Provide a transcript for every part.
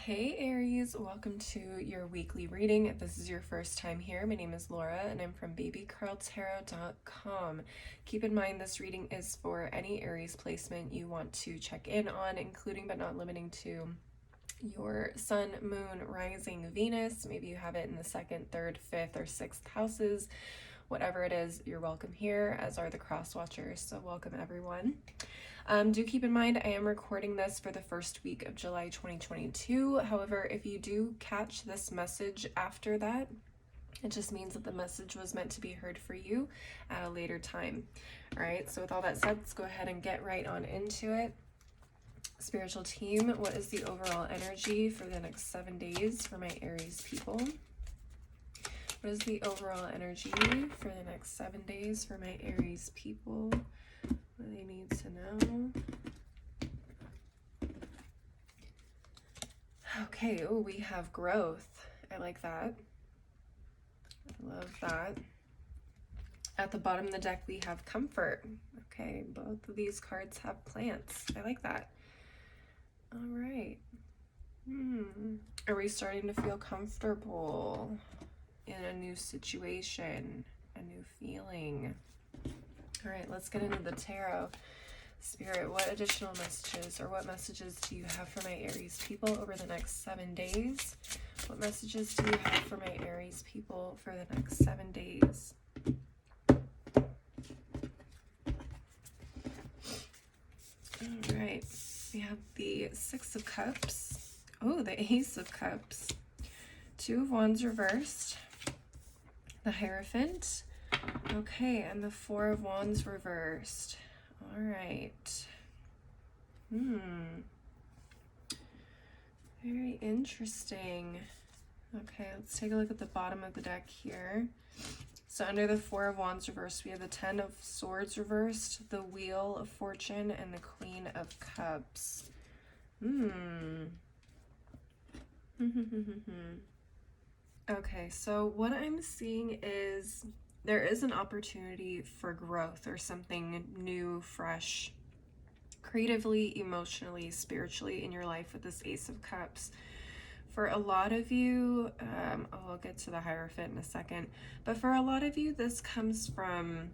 Hey Aries, welcome to your weekly reading. If this is your first time here, my name is Laura and I'm from babycurltarot.com. Keep in mind this reading is for any Aries placement you want to check in on, including but not limiting to your sun, moon, rising, Venus. Maybe you have it in the 2nd, 3rd, 5th, or 6th houses. Whatever it is, you're welcome here, as are the cross watchers, so welcome everyone. Do keep in mind I am recording this for the first week of July 2022. However, if you do catch this message after that, it just means that the message was meant to be heard for you at a later time. All right, so with all that said, let's go ahead and get right on into it. Spiritual team, what is the overall energy for the next 7 days for my Aries people? What is the overall energy for the next 7 days for my Aries people? What do they need to know? Okay, oh, we have growth. I like that. I love that. At the bottom of the deck, we have comfort. Okay, both of these cards have plants. I like that. All right. Are we starting to feel comfortable in a new situation, a new feeling? All right, let's get into the tarot. Spirit, what additional messages or what messages do you have for my Aries people over the next 7 days? What messages do you have for my Aries people for the next 7 days? All right, we have the 6 of Cups. Oh, the Ace of Cups. 2 of Wands reversed. The Hierophant. Okay, and the 4 of Wands reversed. All right. Very interesting. Okay, let's take a look at the bottom of the deck here. So under the 4 of Wands reversed, we have the 10 of Swords reversed, the Wheel of Fortune, and the Queen of Cups. Okay, so what I'm seeing is there is an opportunity for growth or something new, fresh, creatively, emotionally, spiritually in your life with this Ace of Cups. For a lot of you, I'll get to the Hierophant in a second, but for a lot of you, this comes from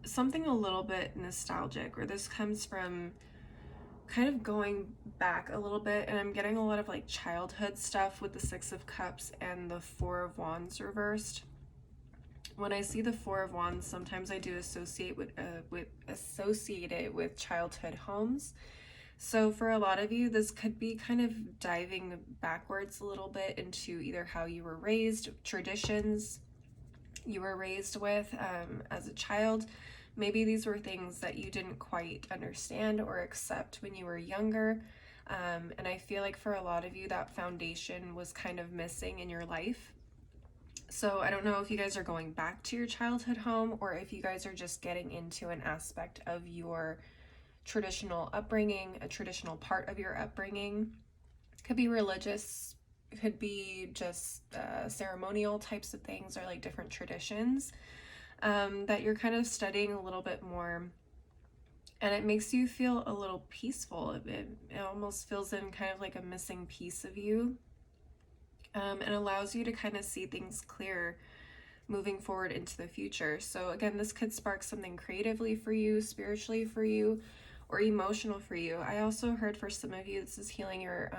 something a little bit nostalgic, or this comes from kind of going back a little bit, and I'm getting a lot of like childhood stuff with the 6 of Cups and the 4 of Wands reversed. When I see the 4 of Wands, sometimes I do associate it with childhood homes. So for a lot of you, this could be kind of diving backwards a little bit into either how you were raised, traditions you were raised with as a child. Maybe these were things that you didn't quite understand or accept when you were younger. And I feel like for a lot of you, that foundation was kind of missing in your life. So I don't know if you guys are going back to your childhood home or if you guys are just getting into an aspect of your traditional upbringing, a traditional part of your upbringing. Could be religious, could be just ceremonial types of things, or like different traditions that you're kind of studying a little bit more, and it makes you feel a little peaceful. It almost fills in kind of like a missing piece of you, and allows you to kind of see things clear moving forward into the future. So again, this could spark something creatively for you, spiritually for you, or emotional for you. I also heard for some of you, this is healing your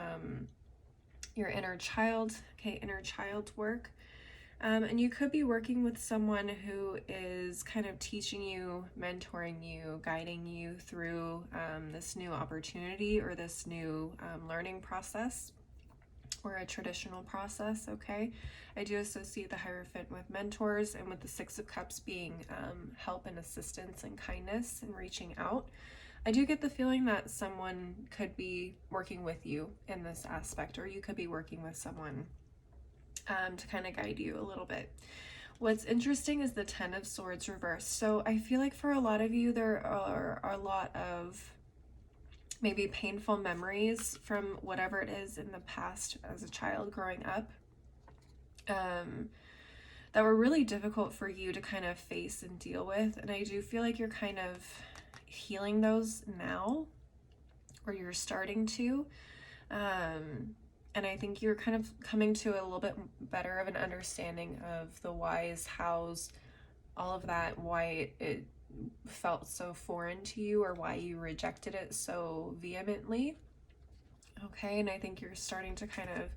inner child, okay, inner child work. And you could be working with someone who is kind of teaching you, mentoring you, guiding you through this new opportunity or this new learning process or a traditional process, okay? I do associate the Hierophant with mentors, and with the 6 of Cups being help and assistance and kindness and reaching out. I do get the feeling that someone could be working with you in this aspect, or you could be working with someone to kind of guide you a little bit. What's interesting is the 10 of Swords reversed. So I feel like for a lot of you, there are a lot of maybe painful memories from whatever it is in the past as a child growing up that were really difficult for you to kind of face and deal with. And I do feel like you're kind of healing those now, or you're starting to. And I think you're kind of coming to a little bit better of an understanding of the whys, hows, all of that, why it felt so foreign to you or why you rejected it so vehemently. Okay, and I think you're starting to kind of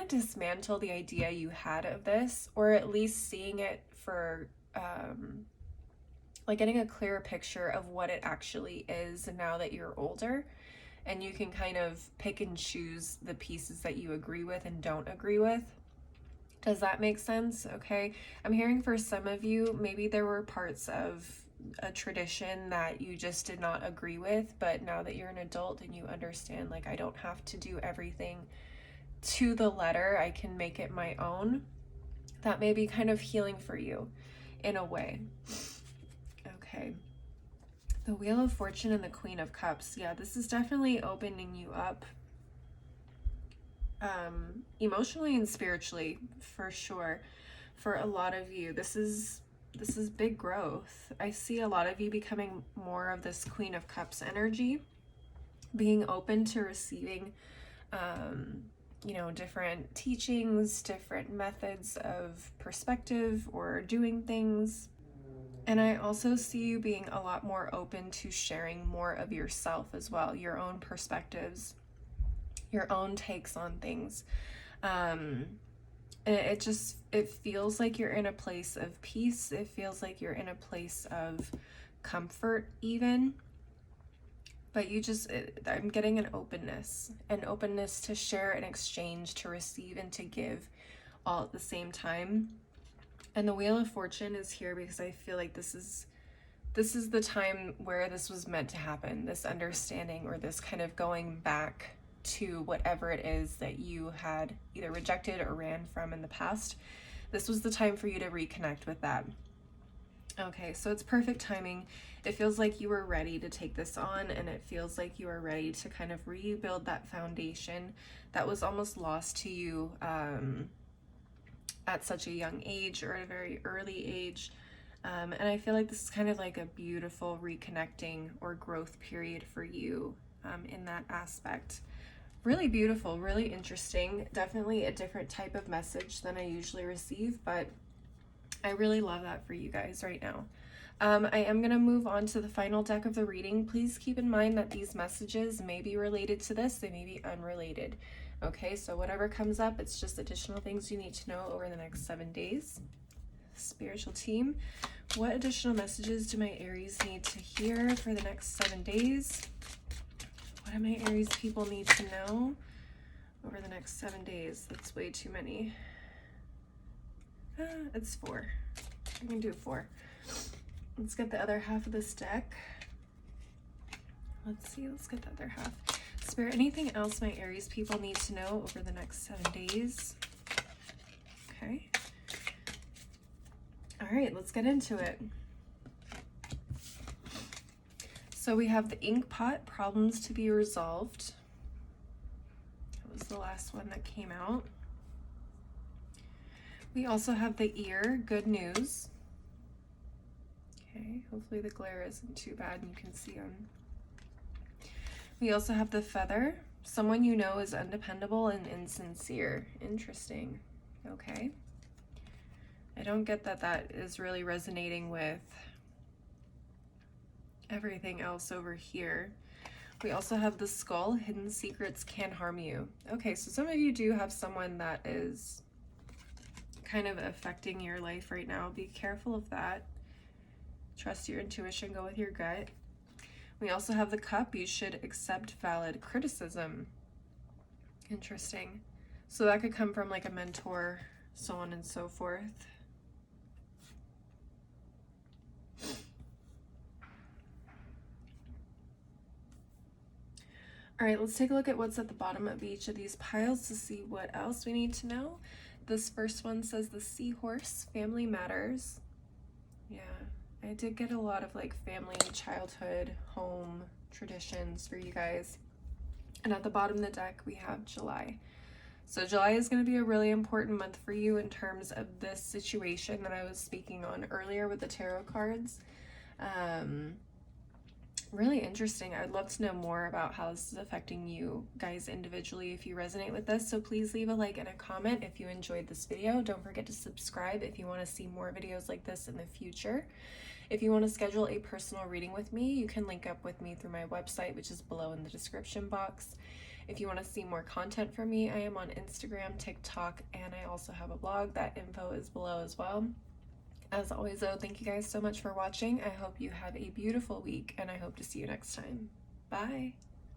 dismantle the idea you had of this, or at least seeing it for like getting a clearer picture of what it actually is now that you're older, and you can kind of pick and choose the pieces that you agree with and don't agree with. Does that make sense? Okay, I'm hearing for some of you, maybe there were parts of a tradition that you just did not agree with, but now that you're an adult and you understand, like, I don't have to do everything to the letter, I can make it my own. That may be kind of healing for you in a way. Okay. The Wheel of Fortune and the Queen of Cups. Yeah, this is definitely opening you up emotionally and spiritually, for sure. For a lot of you, this is big growth. I see a lot of you becoming more of this Queen of Cups energy, being open to receiving different teachings, different methods of perspective or doing things. And I also see you being a lot more open to sharing more of yourself as well, your own perspectives, your own takes on things. It feels like you're in a place of peace. It feels like you're in a place of comfort even. But I'm getting an openness to share and exchange, to receive and to give all at the same time. And the Wheel of Fortune is here because I feel like this is the time where this was meant to happen, this understanding, or this kind of going back to whatever it is that you had either rejected or ran from in the past. This was the time for you to reconnect with that. Okay, so it's perfect timing. It feels like you were ready to take this on, and it feels like you are ready to kind of rebuild that foundation that was almost lost to you at such a young age or at a very early age. And I feel like this is kind of like a beautiful reconnecting or growth period for you in that aspect. Really beautiful, really interesting. Definitely a different type of message than I usually receive, but I really love that for you guys right now. I am going to move on to the final deck of the reading. Please keep in mind that these messages may be related to this. They may be unrelated. Okay, so whatever comes up, it's just additional things you need to know over the next 7 days. Spiritual team, what additional messages do my Aries need to hear for the next 7 days? What do my Aries people need to know over the next 7 days? That's way too many. It's 4. I can do 4. Let's get the other half of this deck. Let's get the other half. Spirit, anything else my Aries people need to know over the next 7 days? Okay. All right, let's get into it. So we have the ink pot, problems to be resolved. That was the last one that came out. We also have the ear, good news. Okay, hopefully the glare isn't too bad and you can see them. We also have the feather, someone you know is undependable and insincere. Interesting. Okay. I don't get that is really resonating with everything else over here. We also have the skull, hidden secrets can harm you. Okay, so some of you do have someone that is kind of affecting your life right now. Be careful of that. Trust your intuition, go with your gut. We also have the cup, you should accept valid criticism. Interesting. So that could come from like a mentor, so on and so forth. All right, let's take a look at what's at the bottom of each of these piles to see what else we need to know. This first one says the seahorse, family matters. Yeah, I did get a lot of like family, childhood, home traditions for you guys. And at the bottom of the deck, we have July. So July is going to be a really important month for you in terms of this situation that I was speaking on earlier with the tarot cards. really interesting. I'd love to know more about how this is affecting you guys individually if you resonate with this. So please leave a like and a comment if you enjoyed this video. Don't forget to subscribe if you want to see more videos like this in the future. If you want to schedule a personal reading with me, you can link up with me through my website, which is below in the description box. If you want to see more content from me, I am on Instagram, TikTok, and I also have a blog. That info is below as well. As always, though, thank you guys so much for watching. I hope you have a beautiful week, and I hope to see you next time. Bye!